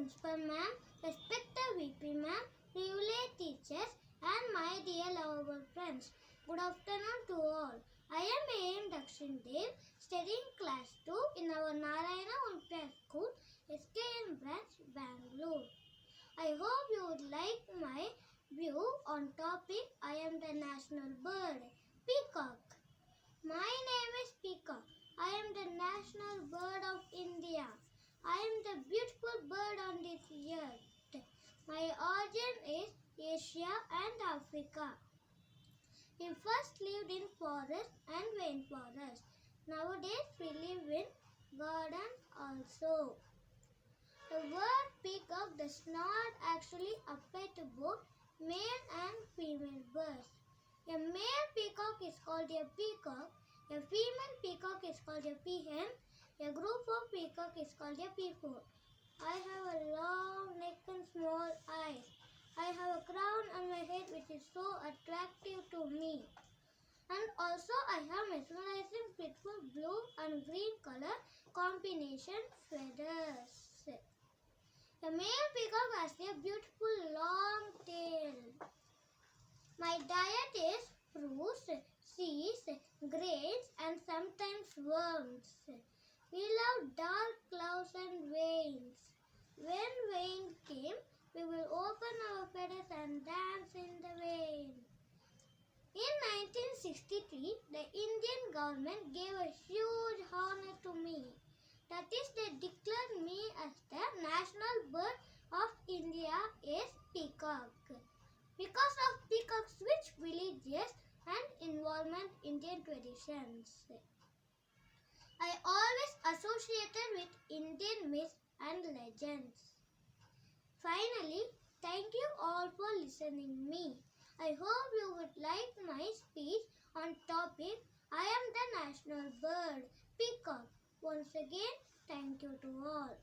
Principal Ma'am, respected VP Ma'am, privileged teachers, and my dear lovable friends. Good afternoon to all. I am A.M. Dakshin Dev, studying class 2 in our Narayana Olympia School, SKN branch, Bangalore. I hope you would like my view on topic I am the national bird, Peacock. My name is Peacock. I am the national bird of India. I am the beautiful bird on this earth. My origin is Asia and Africa. We first lived in forest and rainforest. Nowadays we live in gardens also. The word peacock does not actually apply to both male and female birds. A male peacock is called a peacock, a female peacock is called a peahen, a group of peacock is called a peafowl. I have a long neck and small eyes. I have a crown on my head which is so attractive to me. And also I have mesmerizing beautiful blue and green color combination feathers. The male peacock has a beautiful long tail. My diet is fruits, seeds, grains and sometimes worms. We love dark clouds and rains. When rain came, we will open our feathers and dance in the rain. In 1963, the Indian government gave a huge honor to me. That is, they declared me as the national bird of India is peacock. Because of peacock's rich villages and involvement in Indian traditions. I always associated with Indian myths and legends. Finally, thank you all for listening me. I hope you would like my speech on topic I am the national bird, peacock. Once again, thank you to all.